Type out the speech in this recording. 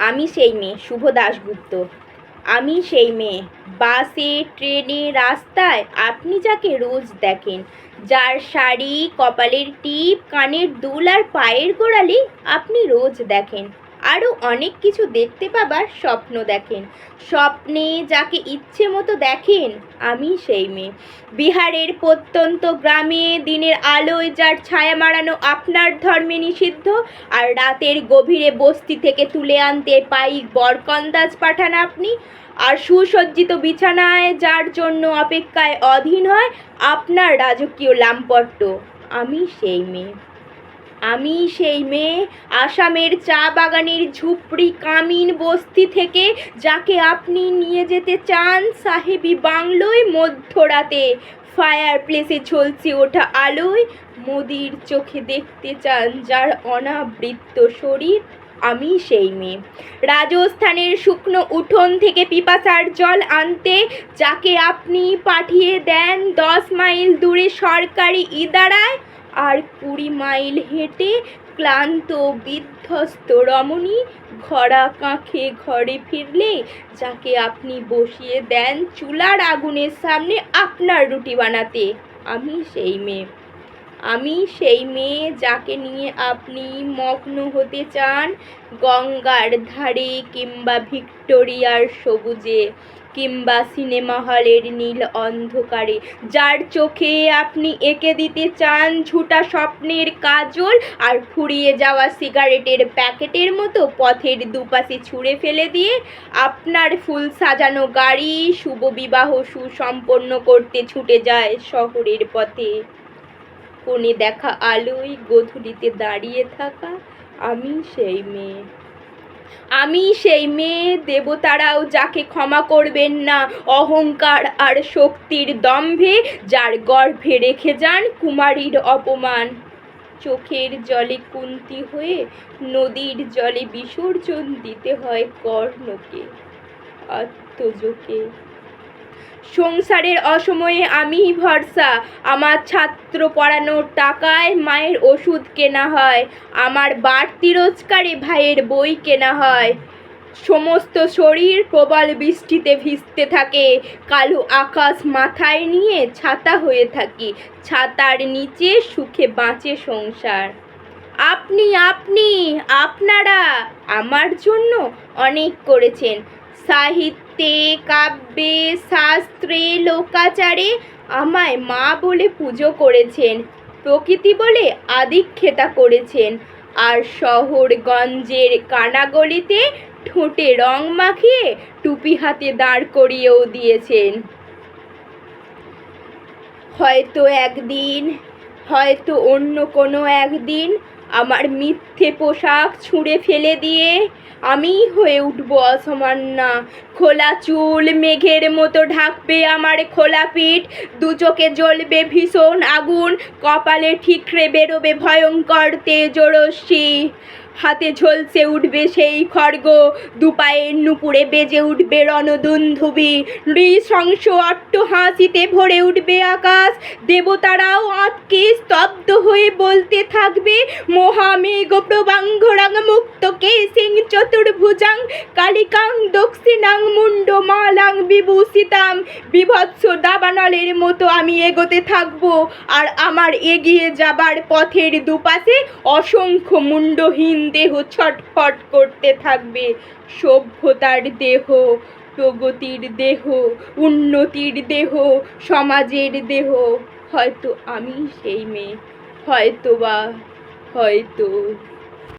আমি সেই মেয়ে শুভ দাশগুপ্ত। আমি সেই মেয়ে বাসে, ট্রেনে, রাস্তায় আপনি যাকে রোজ দেখেন, যার শাড়ি, কপালের টিপ, কানের দুল আর পায়ের গোড়ালি আপনি রোজ দেখেন। আরও অনেক কিছু দেখতে পাবার স্বপ্ন দেখেন। স্বপ্নে যাকে ইচ্ছে মতো দেখেন, আমি সেই মেয়ে। বিহারের প্রত্যন্ত গ্রামে দিনের আলোয় যার ছায়া মারানো আপনার ধর্মে নিষিদ্ধ, আর রাতের গভীরে বস্তি থেকে তুলে আনতে পাইক বরকন্দাজ পাঠান আপনি, আর সুসজ্জিত বিছানায় যার জন্য অপেক্ষায় অধীন হয় আপনার রাজকীয় লামপট্ট, আমি সেই মেয়ে। আমি সেই মেয়ে আসামের চা বাগানের ঝুপড়ি কামিন বস্তি থেকে যাকে আপনি নিয়ে যেতে চান সাহেবি বাংলোয় মধ্যরাতে ফায়ার প্লেসে ঝলসে ওঠা আলোয় মোদির চোখে দেখতে চান যার অনাবৃত শরীর, আমি সেই মেয়ে। রাজস্থানের শুকনো উঠোন থেকে পিপাসার জল আনতে যাকে আপনি পাঠিয়ে দেন 10 মাইল দূরে সরকারি ইদারায়, আর 20 মাইল হেঁটে ক্লান্ত বিধ্বস্ত রমণী ঘরা কাঁখে ঘরে ফিরলে যাকে আপনি বসিয়ে দেন চুলার আগুনের সামনে আপনার রুটি বানাতে, আমি সেই মেয়ে। আমি সেই মেয়ে যাকে নিয়ে আপনি মগ্ন হতে চান গঙ্গার ধারে কিংবা ভিক্টোরিয়ার সবুজে কিংবা সিনেমা হলের নীল অন্ধকারে, যার চোখে আপনি এঁকে দিতে চান ঝুটা স্বপ্নের কাজল আর ফুরিয়ে যাওয়া সিগারেটের প্যাকেটের মতো পথের দুপাশে ছুঁড়ে ফেলে দিয়ে আপনার ফুল সাজানো গাড়ি শুভ বিবাহ সুসম্পন্ন করতে ছুটে যায় শহরের পথে। কোণে দেখা আলোয় গধূলিতে দাঁড়িয়ে থাকা, আমি সেই মেয়ে। আমি সেই মেয়ে দেবতারাও যাকে ক্ষমা করবেন না অহংকার আর শক্তির দম্ভে, যার গর্ভে রেখে যান কুমারীর অপমান। চোখের জলে কুন্তি হয়ে নদীর জলে বিসর্জন দিতে হয় কর্ণকে, আত্মজকে। সংসারের অসময়ে আমিই ভরসা, আমার ছাত্র পড়ানোর টাকায় মায়ের ওষুধ কেনা হয়, আমার বাড়তি রোজগারে ভাইয়ের বই কেনা হয়। সমস্ত শরীর প্রবল বৃষ্টিতে ভিজতে থাকে, কালো আকাশ মাথায় নিয়ে ছাতা হয়ে থাকি, ছাতার নিচে সুখে বাঁচে সংসার। আপনি আপনি আপনারা আমার জন্য অনেক করেছেন, সাহিত্যে, কাব্যে, শাস্ত্রে, লোকাচারে আমায় মা বলে পুজো করেছেন, প্রকৃতি বলে আদিক্ষেতা করেছেন, আর শহরগঞ্জের কানাগলিতে ঠোঁটে রং মাখিয়ে টুপি হাতে দাঁড় করিয়েও দিয়েছেন। হয়তো একদিন, হয়তো অন্য কোনো একদিন আমার মিথ্যে পোশাক ছুঁড়ে ফেলে দিয়ে আমি হয়ে উঠব অসামান্যা। খোলা চুল মেঘের মতো ঢাকবে আমার খোলা পিঠ, দু চোখে জ্বলবে ভীষণ আগুন, কপালে ঠিকরে বেরোবে ভয়ঙ্কর তেজরশ্মি, হাতে ঝলসে উঠবে সেই খড়গ, দুপায়ের নুপুরে বেজে উঠবে রণদুন্ধুবি, নৃশংস অট্টহাসিতে ভরে উঠবে আকাশ, দেবতারাও আঁতকে স্তব্ধ হয়ে বলতে থাকবে মহামেঘ প্রবাঙ্ঘরাং মুক্ত কেশিং চতুর্ভুজাং কালিকাং দক্ষিণাং মুন্ডমালাং বিভূষিতাম। বিভৎস দাবানলের মতো আমি এগোতে থাকবো, আর আমার এগিয়ে যাবার পথের দুপাশে অসংখ্য মুন্ডহীন দেহ ছটফট করতে থাকবে। সভ্যতার দেহ, প্রগতির দেহ, উন্নতির দেহ, সমাজের দেহ। হয়তো আমি সেই মেয়ে, হয়তো বা হয়তো।